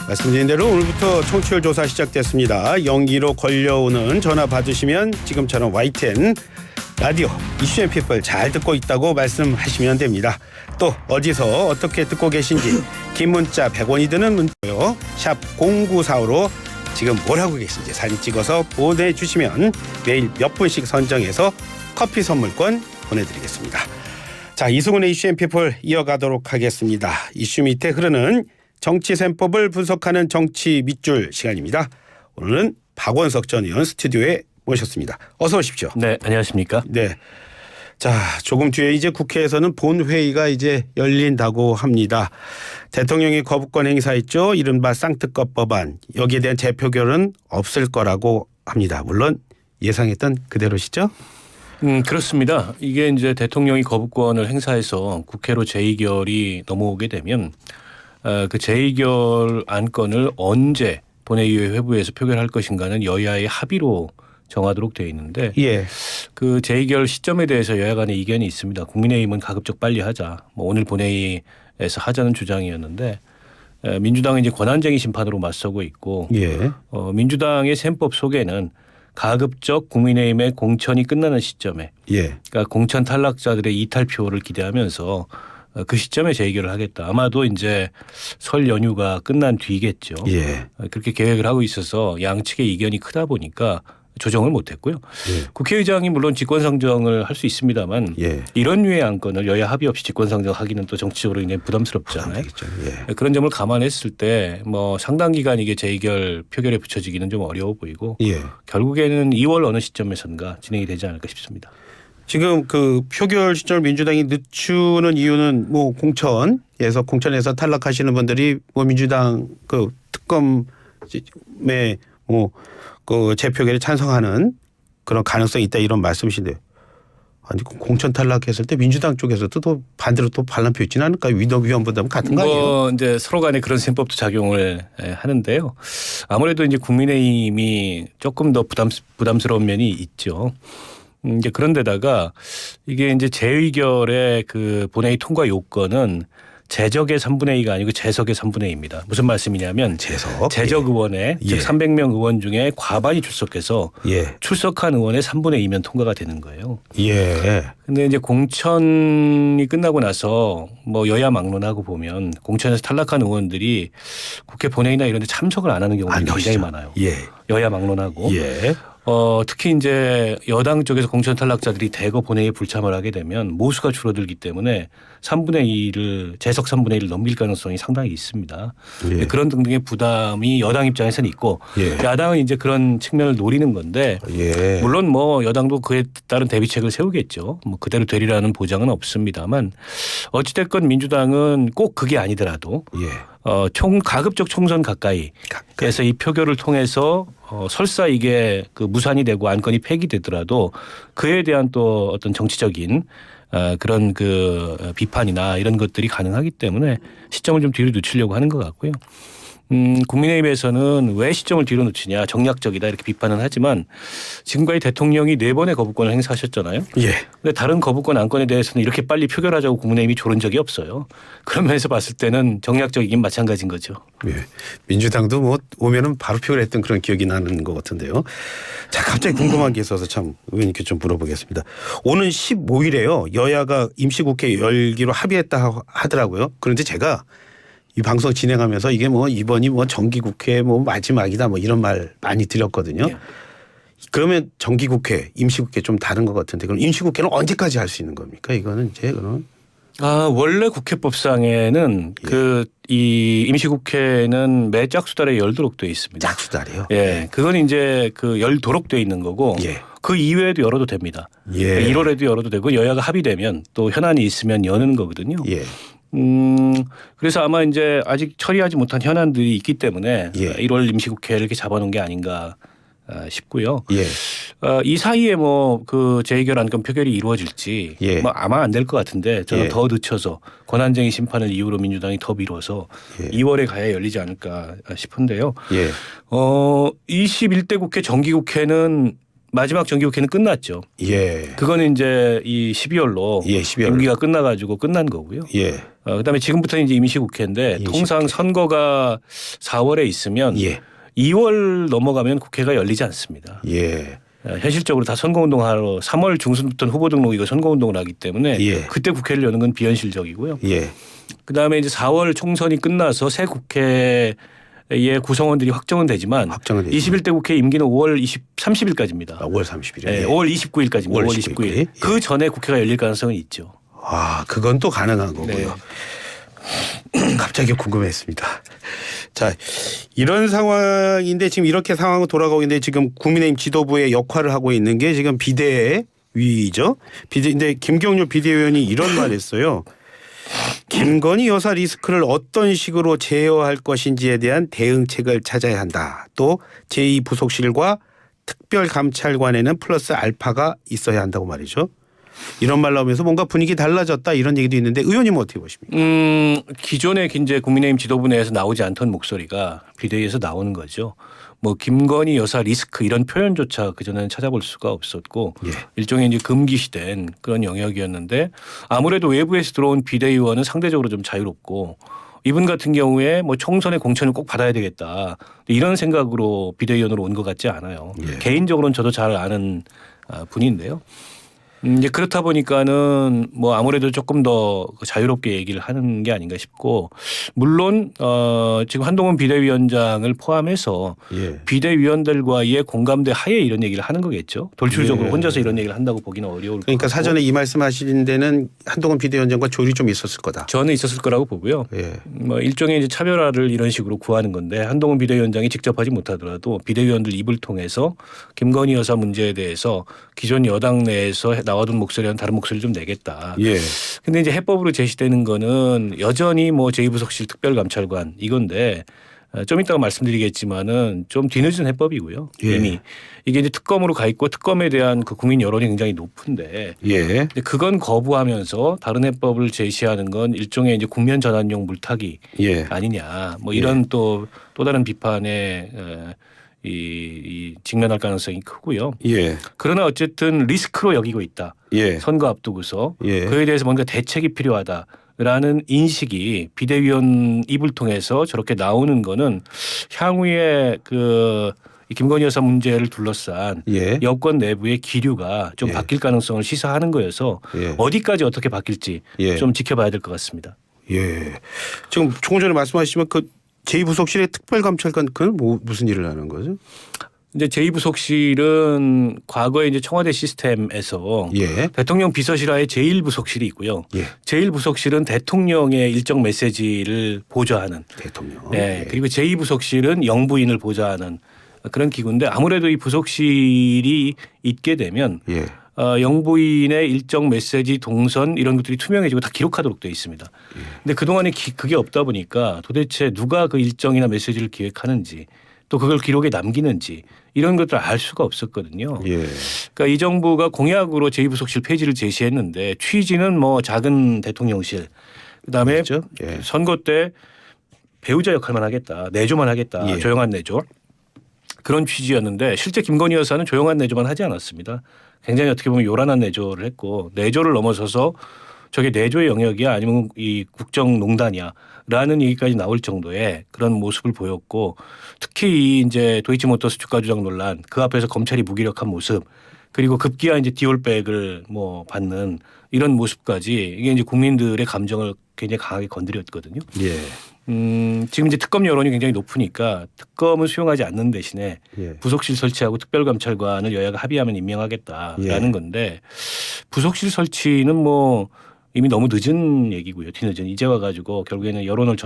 말씀드린 대로 오늘부터 청취율 조사 시작됐습니다. 연기로 걸려오는 전화 받으시면 지금처럼 YTN 라디오 이슈앤 피플 잘 듣고 있다고 말씀하시면 됩니다. 또 어디서 어떻게 듣고 계신지 긴 문자 100원이 드는 문자요. 샵 0945로 지금 뭘 하고 계신지 사진 찍어서 보내주시면 매일 몇 분씩 선정해서 커피 선물권 보내드리겠습니다. 자, 이승훈의 이슈앤 피플 이어가도록 하겠습니다. 이슈 밑에 흐르는 정치 셈법을 분석하는 정치 밑줄 시간입니다. 오늘은 박원석 전 의원 스튜디오에 모셨습니다. 어서 오십시오. 네, 안녕하십니까? 네. 자, 조금 뒤에 이제 국회에서는 본회의가 이제 열린다고 합니다. 대통령이 거부권 행사했죠. 이른바 쌍특검 법안. 여기에 대한 재표결은 없을 거라고 합니다. 물론 예상했던 그대로시죠? 그렇습니다. 이게 이제 대통령이 거부권을 행사해서 국회로 재의결이 넘어오게 되면 그 재의결 안건을 언제 본회의회 회부에서 표결할 것인가는 여야의 합의로 정하도록 되어 있는데 예. 그 재의결 시점에 대해서 여야 간의 이견이 있습니다. 국민의힘은 가급적 빨리 하자. 뭐 오늘 본회의에서 하자는 주장이었는데 민주당은 이제 권한쟁의 심판으로 맞서고 있고 예. 민주당의 셈법 속에는 가급적 국민의힘의 공천이 끝나는 시점에 예. 그러니까 공천 탈락자들의 이탈표를 기대하면서 그 시점에 재의결을 하겠다. 아마도 이제 설 연휴가 끝난 뒤겠죠. 예. 그렇게 계획을 하고 있어서 양측의 이견이 크다 보니까 조정을 못했고요. 예. 국회의장이 물론 직권상정을 할 수 있습니다만 예. 이런 류의 안건을 여야 합의 없이 직권상정하기는 또 정치적으로 굉장히 부담스럽잖아요. 예. 그런 점을 감안했을 때 뭐 상당 기간 이게 재의결 표결에 붙여지기는 좀 어려워 보이고 예. 결국에는 2월 어느 시점에선가 진행이 되지 않을까 싶습니다. 지금 그 표결 시점을 민주당이 늦추는 이유는 뭐 공천에서 탈락하시는 분들이 뭐 민주당 그 특검에 뭐 그 재표결에 찬성하는 그런 가능성이 있다 이런 말씀이신데 아니 공천 탈락했을 때 민주당 쪽에서도 또 반대로 또 반란표 있지는 않을까요? 위원보다는 같은 거 아니에요? 뭐 이제 서로 간에 그런 셈법도 작용을 하는데요. 아무래도 이제 국민의힘이 조금 더 부담스러운 면이 있죠. 이제 그런데다가 이게 이제 재의결의 그 본회의 통과 요건은 재적의 3분의 2가 아니고 재석의 3분의 2입니다. 무슨 말씀이냐면 재적 의원의 즉 300명 의원 중에 과반이 출석해서 출석한 의원의 3분의 2면 통과가 되는 거예요. 예. 근데 이제 공천이 끝나고 나서 뭐 여야 막론하고 보면 공천에서 탈락한 의원들이 국회 본회의나 이런 데 참석을 안 하는 경우가 굉장히 많아요. 예. 여야 막론하고. 예. 특히 이제 여당 쪽에서 공천 탈락자들이 대거 본회의에 불참을 하게 되면 모수가 줄어들기 때문에 3분의 2를 재석 3분의 1을 넘길 가능성이 상당히 있습니다. 예. 그런 등등의 부담이 여당 입장에서는 있고 야당은 이제 그런 측면을 노리는 건데 물론 뭐 여당도 그에 따른 대비책을 세우겠죠. 뭐 그대로 되리라는 보장은 없습니다만 어찌됐건 민주당은 꼭 그게 아니더라도 가급적 총선 가까이에서 이 표결을 통해서 설사 이게 그 무산이 되고 안건이 폐기되더라도 그에 대한 또 어떤 정치적인 그런 그 비판이나 이런 것들이 가능하기 때문에 시점을 좀 뒤로 늦추려고 하는 것 같고요. 국민의힘에서는 왜 시점을 뒤로 늦추냐 정략적이다 이렇게 비판은 하지만 지금까지 대통령이 4번의 거부권을 행사하셨잖아요. 그런데 다른 거부권 안건에 대해서는 이렇게 빨리 표결하자고 국민의힘이 조른 적이 없어요. 그런 면에서 봤을 때는 정략적이긴 마찬가지인 거죠. 예. 민주당도 뭐 오면은 바로 표결했던 그런 기억이 나는 것 같은데요. 자, 갑자기 궁금한 게 있어서 참 의원님께 좀 물어보겠습니다. 오는 15일에요. 여야가 임시국회 열기로 합의했다 하더라고요. 그런데 제가 이 방송 진행하면서 이게 뭐 이번이 뭐 정기국회 뭐 마지막이다 뭐 이런 말 많이 드렸거든요. 그러면 정기국회, 임시국회 좀 다른 것 같은데 그럼 임시국회는 언제까지 할 수 있는 겁니까? 이거는 이제 그럼 원래 국회법상에는 이 임시국회는 매 짝수달에 열도록 되어 있습니다. 짝수달이요? 예, 그건 이제 그 열도록 되어 있는 거고 그 이외에도 열어도 됩니다. 1월에도 열어도 되고 여야가 합의되면 또 현안이 있으면 여는 거거든요. 그래서 아마 이제 아직 처리하지 못한 현안들이 있기 때문에 1월 임시국회를 이렇게 잡아놓은 게 아닌가 싶고요. 이 사이에 뭐 그 재의결 안건 표결이 이루어질지 뭐 아마 안 될 것 같은데 저는 더 늦춰서 권한쟁의 심판을 이유로 민주당이 더 미뤄서 2월에 가야 열리지 않을까 싶은데요. 21대 국회 정기국회는 마지막 정기국회는 끝났죠. 예. 그거는 이제 이 12월로 예, 12월. 임기가 끝나가지고 끝난 거고요. 예. 그다음에 지금부터는 이제 임시국회인데 통상 선거가 4월에 있으면 2월 넘어가면 국회가 열리지 않습니다. 예. 현실적으로 다 선거운동하러 3월 중순부터는 후보 등록이고 선거운동을 하기 때문에 그때 국회를 여는 건 비현실적이고요. 그다음에 이제 4월 총선이 끝나서 새 국회의 구성원들이 확정은 되지만 21대 국회 임기는 5월 30일까지입니다. 5월 30일. 네, 5월 29일까지입니다. 5월 29일. 예. 그 전에 국회가 열릴 가능성은 있죠. 아, 그건 또 가능한 거고요. 네. 갑자기 궁금했습니다. 자, 이런 상황인데 지금 이렇게 상황으로 돌아가고 있는데 지금 국민의힘 지도부의 역할을 하고 있는 게 지금 비대위죠. 근데 김경률 비대위원이 이런 말 했어요. 김건희 여사 리스크를 어떤 식으로 제어할 것인지에 대한 대응책을 찾아야 한다. 또 제2부속실과 특별감찰관에는 플러스 알파가 있어야 한다고 말이죠. 이런 말 나오면서 뭔가 분위기 달라졌다 이런 얘기도 있는데 의원님은 어떻게 보십니까? 기존의 이제 국민의힘 지도부 내에서 나오지 않던 목소리가 비대위에서 나오는 거죠. 뭐 김건희 여사 리스크 이런 표현조차 그전에는 찾아볼 수가 없었고 일종의 이제 금기시된 그런 영역이었는데 아무래도 외부에서 들어온 비대위원은 상대적으로 좀 자유롭고 이분 같은 경우에 뭐 총선에 공천을 꼭 받아야 되겠다 이런 생각으로 비대위원으로 온 것 같지 않아요. 개인적으로는 저도 잘 아는 분인데요. 이제 그렇다 보니까는 뭐 아무래도 조금 더 자유롭게 얘기를 하는 게 아닌가 싶고 물론 지금 한동훈 비대위원장을 포함해서 비대위원들과의 공감대 하에 이런 얘기를 하는 거겠죠. 돌출적으로 혼자서 이런 얘기를 한다고 보기는 어려울 것 그러니까 같고. 사전에 이 말씀하신 데는 한동훈 비대위원장과 조율이 좀 있었을 거다. 저는 있었을 거라고 보고요. 뭐 일종의 이제 차별화를 이런 식으로 구하는 건데 한동훈 비대위원장이 직접 하지 못하더라도 비대위원들 입을 통해서 김건희 여사 문제에 대해서 기존 여당 내에서 나와둔 목소리와는 다른 목소리를 좀 내겠다. 근데 이제 해법으로 제시되는 거는 여전히 뭐 제2부속실 특별감찰관 이건데 좀 이따가 말씀드리겠지만은 좀 뒤늦은 해법이고요. 이미 이게 이제 특검으로 가 있고 특검에 대한 그 국민 여론이 굉장히 높은데 근데 그건 거부하면서 다른 해법을 제시하는 건 일종의 이제 국면 전환용 물타기 아니냐. 뭐 이런 또 다른 비판에 이 직면할 가능성이 크고요. 그러나 어쨌든 리스크로 여기고 있다. 선거 앞두고서 그에 대해서 뭔가 대책이 필요하다라는 인식이 비대위원 입을 통해서 저렇게 나오는 거는 향후에 그 김건희 여사 문제를 둘러싼 여권 내부의 기류가 좀 바뀔 가능성을 시사하는 거여서 어디까지 어떻게 바뀔지 좀 지켜봐야 될 것 같습니다. 지금 조금 전에 말씀하시면 그 제2부속실의 특별감찰관 그건 무슨 일을 하는 거죠? 이제 제2부속실은 과거에 이제 청와대 시스템에서 대통령 비서실하에 제1부속실이 있고요. 제1부속실은 대통령의 일정 메시지를 보좌하는 대통령. 그리고 제2부속실은 영부인을 보좌하는 그런 기구인데 아무래도 이 부속실이 있게 되면 영부인의 일정 메시지 동선 이런 것들이 투명해지고 다 기록하도록 되어 있습니다. 근데 그동안에 그게 없다 보니까 도대체 누가 그 일정이나 메시지를 기획하는지 또 그걸 기록에 남기는지 이런 것들을 알 수가 없었거든요. 그러니까 이 정부가 공약으로 제2부속실 폐지를 제시했는데 취지는 뭐 작은 대통령실 그다음에 선거 때 배우자 역할만 하겠다. 내조만 하겠다. 조용한 내조. 그런 취지였는데 실제 김건희 여사는 조용한 내조만 하지 않았습니다. 굉장히 어떻게 보면 요란한 내조를 했고 내조를 넘어서서 저게 내조의 영역이야 아니면 이 국정농단이야라는 얘기까지 나올 정도의 그런 모습을 보였고 특히 이 이제 도이치모터스 주가 조작 논란 그 앞에서 검찰이 무기력한 모습 그리고 급기야 이제 디올백을 뭐 받는 이런 모습까지 이게 이제 국민들의 감정을 굉장히 강하게 건드렸거든요. 지금 이제 특검 여론이 굉장히 높으니까 특검은 수용하지 않는 대신에 부속실 설치하고 특별감찰관을 여야가 합의하면 임명하겠다라는 건데 부속실 설치는 뭐 이미 너무 늦은 얘기고요. 뒤늦은 이제 와가지고 결국에는 여론을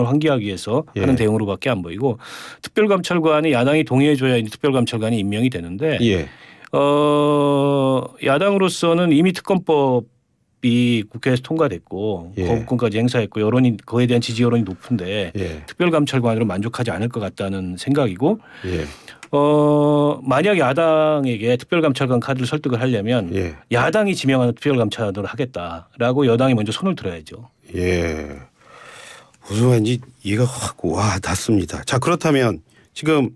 환기하기 위해서 하는 대응으로밖에 안 보이고 특별감찰관이 야당이 동의해줘야 이제 특별감찰관이 임명이 되는데 야당으로서는 이미 특검법이 국회에서 통과됐고 거부권까지 행사했고 여론이 그에 대한 지지 여론이 높은데 특별감찰관으로 만족하지 않을 것 같다는 생각이고 만약 야당에게 특별감찰관 카드를 설득을 하려면 야당이 지명하는 특별감찰관을 하겠다라고 여당이 먼저 손을 들어야죠. 무슨 말인지 이해가 확 와 닿습니다. 자 그렇다면 지금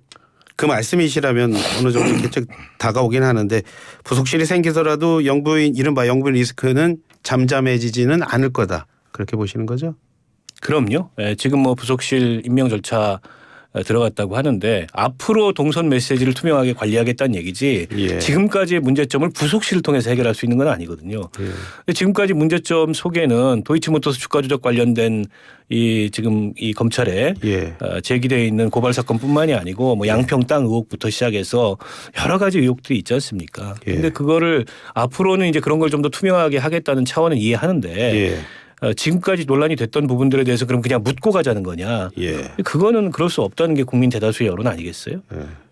그 말씀이시라면 어느 정도 계속 다가오긴 하는데 부속실이 생기더라도 이른바 영부인 리스크는 잠잠해지지는 않을 거다. 그렇게 보시는 거죠? 그럼요. 예, 지금 뭐 부속실 임명 절차 들어갔다고 하는데 앞으로 동선 메시지를 투명하게 관리하겠다는 얘기지 예. 지금까지의 문제점을 부속실을 통해서 해결할 수 있는 건 아니거든요. 예. 지금까지 문제점 속에는 도이치모터스 주가 조작 관련된 지금 이 검찰에 예. 제기되어 있는 고발 사건뿐만이 아니고 뭐 양평 땅 의혹부터 시작해서 여러 가지 의혹들이 있지 않습니까? 그런데 그거를 앞으로는 이제 그런 걸 좀 더 투명하게 하겠다는 차원은 이해하는데 예. 지금까지 논란이 됐던 부분들에 대해서 그럼 그냥 묻고 가자는 거냐. 예. 그거는 그럴 수 없다는 게 국민 대다수의 여론 아니겠어요?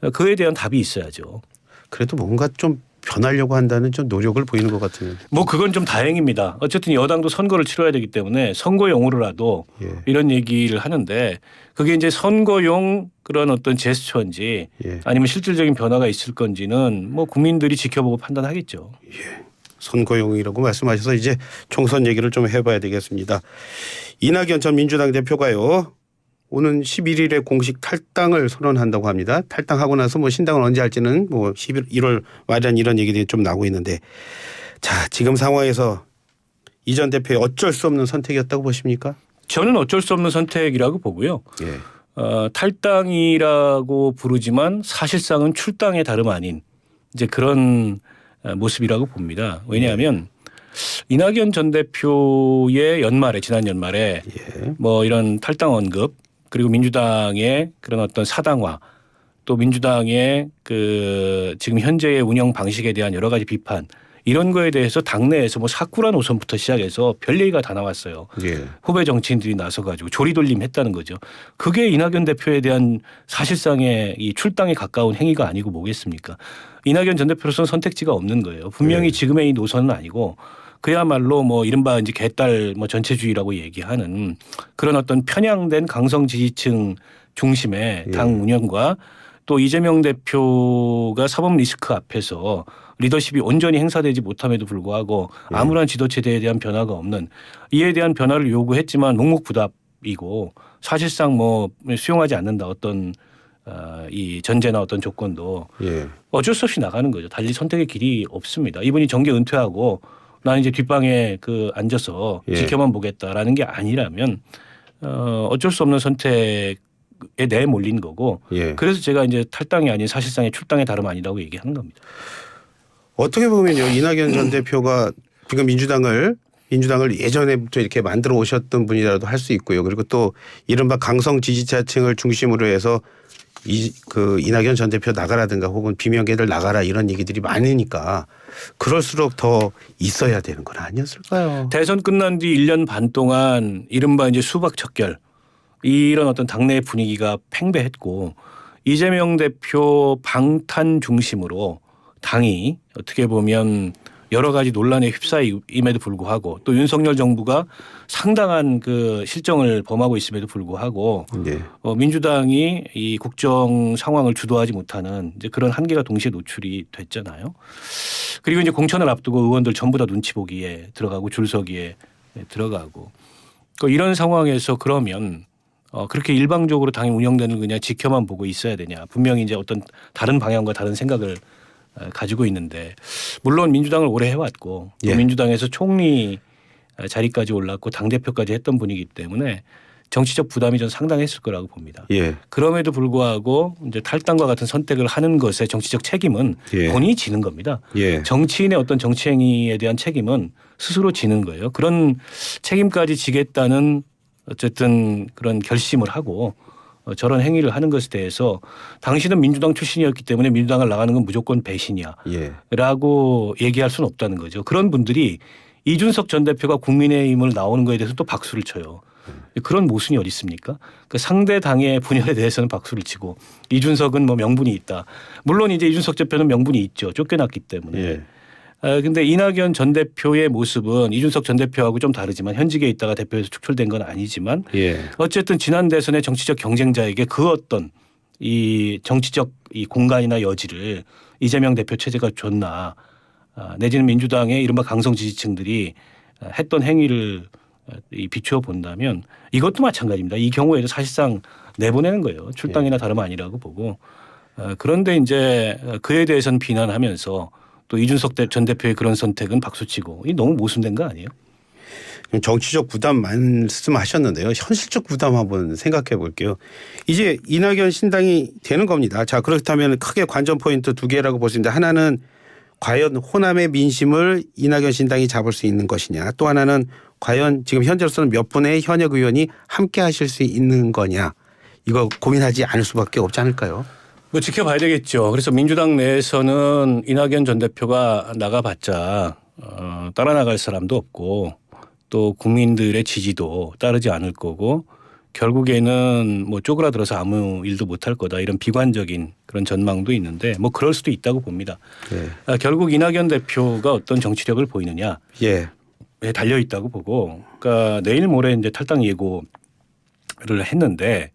예. 그에 대한 답이 있어야죠. 그래도 뭔가 좀 변하려고 한다는 좀 노력을 보이는 것 같으면. 뭐 그건 좀 다행입니다. 어쨌든 여당도 선거를 치러야 되기 때문에 선거용으로라도 예. 이런 얘기를 하는데 그게 이제 선거용 그런 어떤 제스처인지 예. 아니면 실질적인 변화가 있을 건지는 뭐 국민들이 지켜보고 판단하겠죠. 예. 선거용이라고 말씀하셔서 이제 총선 얘기를 좀 해봐야 되겠습니다. 이낙연 전 민주당 대표가요. 오는 11일에 공식 탈당을 선언한다고 합니다. 탈당하고 나서 뭐 신당을 언제 할지는 뭐 1월 말이란 이런 얘기들이 좀 나오고 있는데 자 지금 상황에서 이 전 대표의 어쩔 수 없는 선택이었다고 보십니까? 저는 어쩔 수 없는 선택이라고 보고요. 예. 탈당이라고 부르지만 사실상은 출당의 다름 아닌 이제 그런 모습이라고 봅니다. 왜냐하면 이낙연 전 대표의 지난 연말에 예. 뭐 이런 탈당 언급 그리고 민주당의 그런 어떤 사당화 또 민주당의 그 지금 현재의 운영 방식에 대한 여러 가지 비판 이런 거에 대해서 당내에서 뭐 사쿠라 노선부터 시작해서 별 얘기가 다 나왔어요. 예. 후배 정치인들이 나서가지고 조리돌림 했다는 거죠. 그게 이낙연 대표에 대한 사실상의 이 출당에 가까운 행위가 아니고 뭐겠습니까? 이낙연 전 대표로서는 선택지가 없는 거예요. 분명히 예. 지금의 이 노선은 아니고 그야말로 뭐 이른바 이제 개딸 뭐 전체주의라고 얘기하는 그런 어떤 편향된 강성 지지층 중심의 예. 당 운영과 또 이재명 대표가 사법 리스크 앞에서 리더십이 온전히 행사되지 못함에도 불구하고 아무런 지도체제에 대한 변화가 없는 이에 대한 변화를 요구했지만 묵묵부답이고 사실상 뭐 수용하지 않는다 어떤 이 전제나 어떤 조건도 예. 어쩔 수 없이 나가는 거죠. 달리 선택의 길이 없습니다. 이분이 정계 은퇴하고 나는 이제 뒷방에 앉아서 예. 지켜만 보겠다라는 게 아니라면 어쩔 수 없는 선택에 내몰린 거고 예. 그래서 제가 이제 탈당이 아닌 사실상의 출당의 다름 아니라고 얘기하는 겁니다. 어떻게 보면요 이낙연 전 대표가 지금 민주당을 예전에부터 이렇게 만들어 오셨던 분이라도 할 수 있고요. 그리고 또 이른바 강성 지지자층을 중심으로 해서 이낙연 전 대표 나가라든가 혹은 비명계들 나가라 이런 얘기들이 많으니까 그럴수록 더 있어야 되는 건 아니었을까요? 대선 끝난 뒤 1년 반 동안 이른바 이제 수박척결 이런 어떤 당내의 분위기가 팽배했고 이재명 대표 방탄 중심으로 당이 어떻게 보면 여러 가지 논란에 휩싸임에도 불구하고 또 윤석열 정부가 상당한 그 실정을 범하고 있음에도 불구하고 네. 민주당이 이 국정 상황을 주도하지 못하는 이제 그런 한계가 동시에 노출이 됐잖아요. 그리고 이제 공천을 앞두고 의원들 전부 다 눈치 보기에 들어가고 줄서기에 들어가고 이런 상황에서 그러면 그렇게 일방적으로 당이 운영되는 거 그냥 지켜만 보고 있어야 되냐. 분명히 이제 어떤 다른 방향과 다른 생각을 가지고 있는데 물론 민주당을 오래 해왔고 또 예. 민주당에서 총리 자리까지 올랐고 당대표까지 했던 분이기 때문에 정치적 부담이 좀 상당했을 거라고 봅니다. 예. 그럼에도 불구하고 이제 탈당과 같은 선택을 하는 것에 정치적 책임은 예. 본인이 지는 겁니다. 예. 정치인의 어떤 정치 행위에 대한 책임은 스스로 지는 거예요. 그런 책임까지 지겠다는 어쨌든 그런 결심을 하고 저런 행위를 하는 것에 대해서 당신은 민주당 출신이었기 때문에 민주당을 나가는 건 무조건 배신이야 예. 라고 얘기할 수는 없다는 거죠. 그런 분들이 이준석 전 대표가 국민의힘을 나오는 거에 대해서 또 박수를 쳐요. 그런 모순이 어디 있습니까? 그 상대 당의 분열에 대해서는 박수를 치고 이준석은 뭐 명분이 있다. 물론 이제 이준석 대표는 명분이 있죠. 쫓겨났기 때문에. 예. 근데 이낙연 전 대표의 모습은 이준석 전 대표하고 좀 다르지만 현직에 있다가 대표에서 축출된 건 아니지만 예. 어쨌든 지난 대선의 정치적 경쟁자에게 그 어떤 이 정치적 이 공간이나 여지를 이재명 대표 체제가 줬나 내지는 민주당의 이른바 강성 지지층들이 했던 행위를 비추어 본다면 이것도 마찬가지입니다. 이 경우에도 사실상 내보내는 거예요. 출당이나 다름 아니라고 보고 그런데 이제 그에 대해서는 비난하면서 또 이준석 전 대표의 그런 선택은 박수치고 이 너무 모순된 거 아니에요? 정치적 부담 말씀하셨는데요. 현실적 부담 한번 생각해 볼게요. 이제 이낙연 신당이 되는 겁니다. 자, 그렇다면 크게 관전 포인트 두 개라고 볼 수 있는데 하나는 과연 호남의 민심을 이낙연 신당이 잡을 수 있는 것이냐. 또 하나는 과연 지금 현재로서는 몇 분의 현역 의원이 함께 하실 수 있는 거냐. 이거 고민하지 않을 수밖에 없지 않을까요? 뭐 지켜봐야 되겠죠. 그래서 민주당 내에서는 이낙연 전 대표가 나가봤자 따라 나갈 사람도 없고 또 국민들의 지지도 따르지 않을 거고 결국에는 뭐 쪼그라들어서 아무 일도 못할 거다 이런 비관적인 그런 전망도 있는데 뭐 그럴 수도 있다고 봅니다. 예. 결국 이낙연 대표가 어떤 정치력을 보이느냐에 달려 있다고 보고 그러니까 내일 모레 이제 탈당 예고를 했는데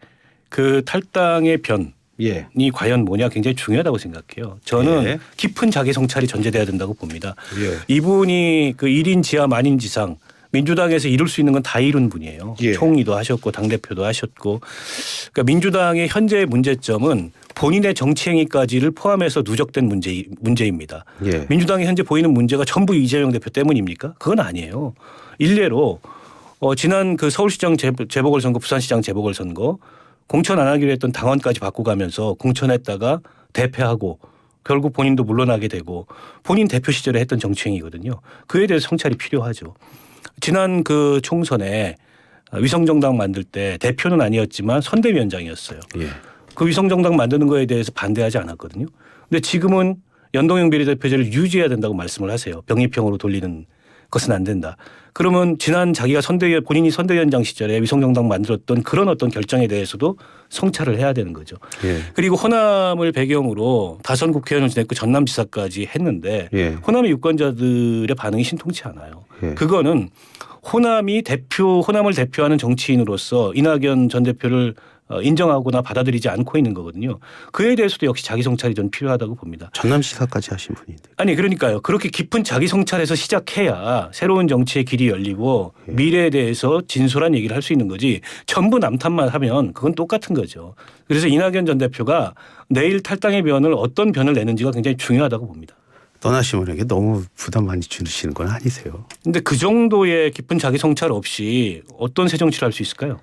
그 탈당의 변이 과연 뭐냐 굉장히 중요하다고 생각해요. 저는 깊은 자기 성찰이 전제돼야 된다고 봅니다. 이분이 그 1인 지하 만인 지상 민주당에서 이룰 수 있는 건 다 이룬 분이에요. 총리도 하셨고 당대표도 하셨고 그러니까 민주당의 현재의 문제점은 본인의 정치행위까지를 포함해서 누적된 문제입니다. 민주당이 현재 보이는 문제가 전부 이재명 대표 때문입니까? 그건 아니에요. 일례로 지난 그 서울시장 재보궐선거 부산시장 재보궐선거 공천 안 하기로 했던 당원까지 바꿔가면서 공천했다가 대패하고 결국 본인도 물러나게 되고 본인 대표 시절에 했던 정치행위거든요. 그에 대해서 성찰이 필요하죠. 지난 그 총선에 위성정당 만들 때 대표는 아니었지만 선대위원장이었어요. 그 위성정당 만드는 거에 대해서 반대하지 않았거든요. 근데 지금은 연동형 비례대표제를 유지해야 된다고 말씀을 하세요. 병립형으로 돌리는 것은 안 된다. 그러면 지난 자기가 본인이 선대위원장 시절에 위성정당 만들었던 그런 어떤 결정에 대해서도 성찰을 해야 되는 거죠. 그리고 호남을 배경으로 다선 국회의원을 지냈고 전남지사까지 했는데 호남의 유권자들의 반응이 신통치 않아요. 그거는 호남을 대표하는 정치인으로서 이낙연 전 대표를 인정하거나 받아들이지 않고 있는 거거든요. 그에 대해서도 역시 자기 성찰이 좀 필요하다고 봅니다. 전남시사까지 하신 분인데. 아니 그러니까요. 그렇게 깊은 자기 성찰에서 시작해야 새로운 정치의 길이 열리고 미래에 대해서 진솔한 얘기를 할 수 있는 거지 전부 남탓만 하면 그건 똑같은 거죠. 그래서 이낙연 전 대표가 내일 탈당의 변을 어떤 변을 내는지가 굉장히 중요하다고 봅니다. 떠나시면 이게 너무 부담 많이 주시는 건 아니세요? 근데 그 정도의 깊은 자기 성찰 없이 어떤 새 정치를 할 수 있을까요?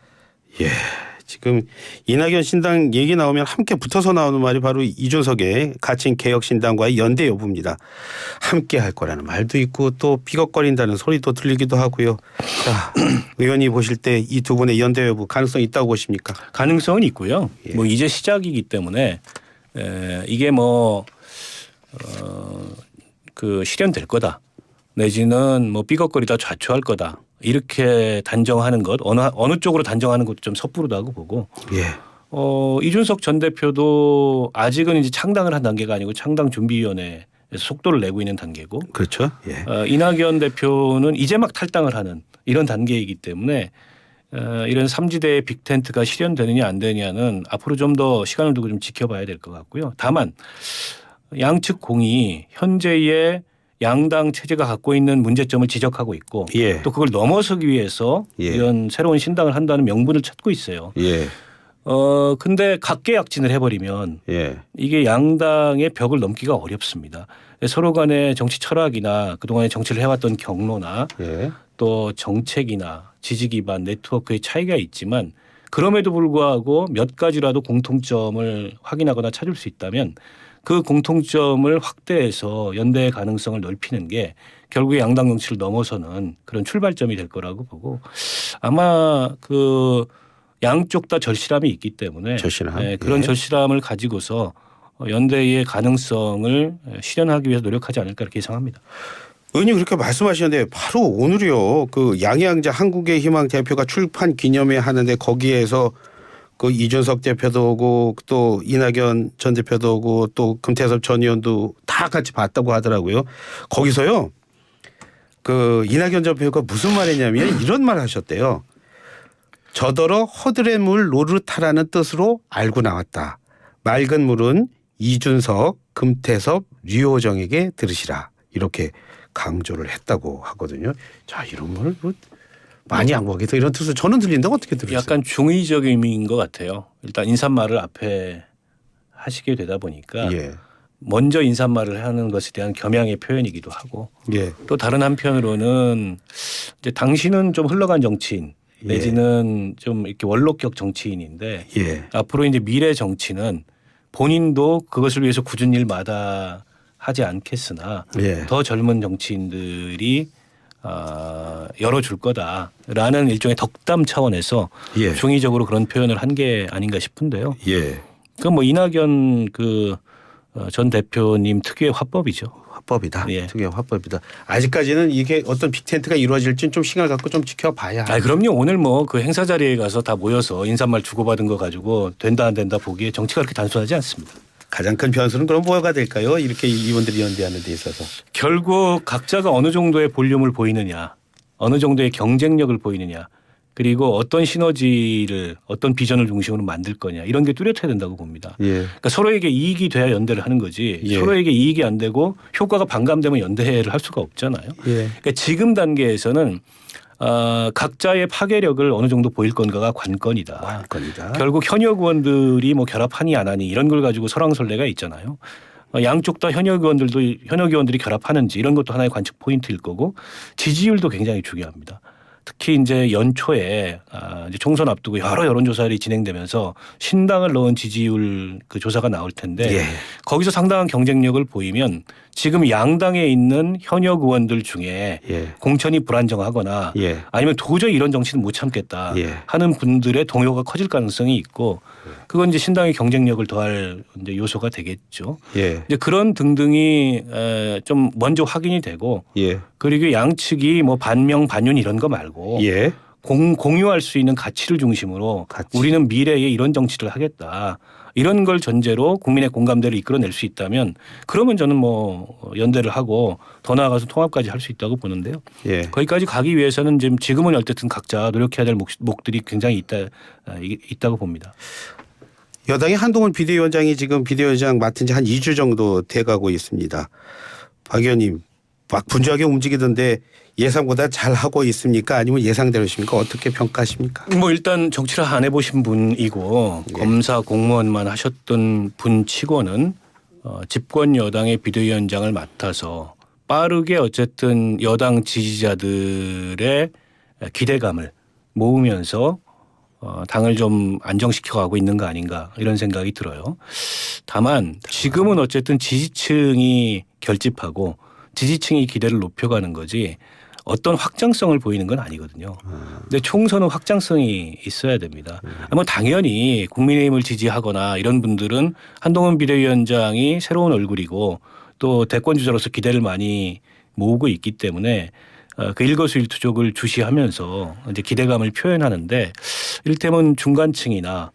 지금 이낙연 신당 얘기 나오면 함께 붙어서 나오는 말이 바로 이준석의 가칭 개혁신당과의 연대 여부입니다. 함께 할 거라는 말도 있고 또 삐걱거린다는 소리도 들리기도 하고요. 자, 의원이 보실 때 이 두 분의 연대 여부 가능성이 있다고 보십니까? 가능성은 있고요. 뭐 이제 시작이기 때문에 이게 그 실현될 거다. 내지는 뭐 삐걱거리다 좌초할 거다. 이렇게 단정하는 것 어느 쪽으로 단정하는 것도 좀 섣부르다고 보고 이준석 전 대표도 아직은 이제 창당을 한 단계가 아니고 창당 준비위원회에서 속도를 내고 있는 단계고 그렇죠. 이낙연 대표는 이제 막 탈당을 하는 이런 단계이기 때문에 이런 삼지대의 빅텐트가 실현되느냐 안 되느냐는 앞으로 좀 더 시간을 두고 좀 지켜봐야 될 것 같고요. 다만 양측 공이 현재의 양당 체제가 갖고 있는 문제점을 지적하고 있고 또 그걸 넘어서기 위해서 이런 새로운 신당을 한다는 명분을 찾고 있어요. 근데 각계약진을 해버리면 이게 양당의 벽을 넘기가 어렵습니다. 서로 간의 정치 철학이나 그동안의 정치를 해왔던 경로나 또 정책이나 지지 기반 네트워크의 차이가 있지만 그럼에도 불구하고 몇 가지라도 공통점을 확인하거나 찾을 수 있다면 그 공통점을 확대해서 연대의 가능성을 넓히는 게 결국에 양당 정치를 넘어서는 그런 출발점이 될 거라고 보고 아마 그 양쪽 다 절실함이 있기 때문에 그런 절실함을 가지고서 연대의 가능성을 실현하기 위해서 노력하지 않을까 이렇게 예상합니다. 의원님 그렇게 말씀하시는데 바로 오늘이요. 그 양양자 한국의 희망 대표가 출판 기념회 하는데 거기에서 그 이준석 대표도 오고 또 이낙연 전 대표도 오고 또 금태섭 전 의원도 다 같이 봤다고 하더라고요. 거기서요. 그 이낙연 전 대표가 무슨 말 했냐면 이런 말 하셨대요. 저더러 허들의 물 노릇하라는 뜻으로 알고 나왔다. 맑은 물은 이준석, 금태섭, 류호정에게 들으시라. 이렇게 강조를 했다고 하거든요. 자, 이런 말을 많이 양보하겠다 이런 뜻을 저는 들린다고 어떻게 들으세요? 약간 중의적 의미인 것 같아요. 일단 인사말을 앞에 하시게 되다 보니까 예. 먼저 인사말을 하는 것에 대한 겸양의 표현이기도 하고 예. 또 다른 한편으로는 이제 당신은 좀 흘러간 정치인 내지는 좀 이렇게 원로격 정치인인데 예. 앞으로 이제 미래 정치는 본인도 그것을 위해서 굳은 일마다 하지 않겠으나 예. 더 젊은 정치인들이 열어줄 거다라는 일종의 덕담 차원에서 예. 중의적으로 그런 표현을 한 게 아닌가 싶은데요. 예. 그 뭐 이낙연 전 대표님 특유의 화법이죠. 화법이다. 예. 특유의 화법이다. 아직까지는 이게 어떤 빅텐트가 이루어질지는 좀 시간을 갖고 좀 지켜봐야. 그럼요. 오늘 뭐 그 행사 자리에 가서 다 모여서 인사말 주고받은 거 가지고 된다 안 된다 보기에 정치가 그렇게 단순하지 않습니다. 가장 큰 변수는 그럼 뭐가 될까요? 이렇게 의원들이 연대하는 데 있어서. 결국 각자가 어느 정도의 볼륨을 보이느냐, 어느 정도의 경쟁력을 보이느냐, 그리고 어떤 시너지를 어떤 비전을 중심으로 만들 거냐 이런 게 뚜렷해야 된다고 봅니다. 예. 그러니까 서로에게 이익이 돼야 연대를 하는 거지 예. 서로에게 이익이 안 되고 효과가 반감되면 연대를 할 수가 없잖아요. 예. 그러니까 지금 단계에서는 각자의 파괴력을 어느 정도 보일 건가가 관건이다. 관건이다. 결국 현역 의원들이 뭐 결합하니 안 하니 이런 걸 가지고 설왕설래가 있잖아요. 양쪽 다 현역 의원들이 결합하는지 이런 것도 하나의 관측 포인트일 거고 지지율도 굉장히 중요합니다. 특히 이제 연초에 이제 총선 앞두고 여러 여론조사들이 진행되면서 신당을 넣은 지지율 그 조사가 나올 텐데 예. 거기서 상당한 경쟁력을 보이면 지금 양당에 있는 현역 의원들 중에 예. 공천이 불안정하거나 예. 아니면 도저히 이런 정치는 못 참겠다 예. 하는 분들의 동요가 커질 가능성이 있고 그건 이제 신당의 경쟁력을 더할 이제 요소가 되겠죠. 예. 이제 그런 등등이 좀 먼저 확인이 되고 예. 그리고 양측이 뭐 반명 반윤 이런 거 말고 예. 공유할 수 있는 가치를 중심으로 우리는 미래에 이런 정치를 하겠다. 이런 걸 전제로 국민의 공감대를 이끌어낼 수 있다면 그러면 저는 뭐 연대를 하고 더 나아가서 통합까지 할 수 있다고 보는데요. 예. 거기까지 가기 위해서는 지금은 어쨌든 각자 노력해야 될 목들이 굉장히 있다고 봅니다. 여당의 한동훈 비대위원장이 지금 비대위원장 맡은 지 한 2주 정도 돼가고 있습니다. 박 의원님 막 분주하게 움직이던데 예상보다 잘하고 있습니까? 아니면 예상대로십니까? 어떻게 평가하십니까? 뭐 일단 정치를 안 해보신 분이고 예. 검사 공무원만 하셨던 분치고는 집권 여당의 비대위원장을 맡아서 빠르게 어쨌든 여당 지지자들의 기대감을 모으면서 당을 좀 안정시켜가고 있는 거 아닌가 이런 생각이 들어요. 다만 지금은 어쨌든 지지층이 결집하고 지지층이 기대를 높여가는 거지 어떤 확장성을 보이는 건 아니거든요. 근데 총선은 확장성이 있어야 됩니다. 뭐 당연히 국민의힘을 지지하거나 이런 분들은 한동훈 비대위원장이 새로운 얼굴이고 또 대권 주자로서 기대를 많이 모으고 있기 때문에 그 일거수일투족을 주시하면서 이제 기대감을 표현하는데 이를테면 중간층이나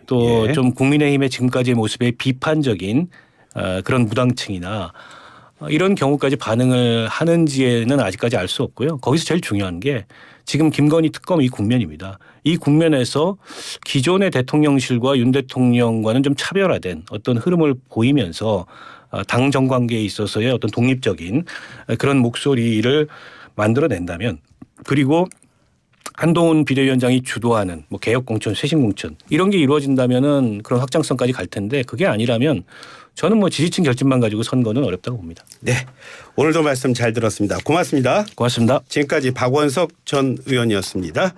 또 좀 국민의힘의 지금까지의 모습에 비판적인 그런 무당층이나 이런 경우까지 반응을 하는지에는 아직까지 알 수 없고요. 거기서 제일 중요한 게 지금 김건희 특검 이 국면입니다. 이 국면에서 기존의 대통령실과 윤 대통령과는 좀 차별화된 어떤 흐름을 보이면서 당 정관계에 있어서의 어떤 독립적인 그런 목소리를 만들어낸다면 그리고 한동훈 비대위원장이 주도하는 뭐 개혁공천, 쇄신공천 이런 게 이루어진다면은 그런 확장성까지 갈 텐데 그게 아니라면 저는 뭐 지지층 결집만 가지고 선거는 어렵다고 봅니다. 네. 오늘도 말씀 잘 들었습니다. 고맙습니다. 고맙습니다. 지금까지 박원석 전 의원이었습니다.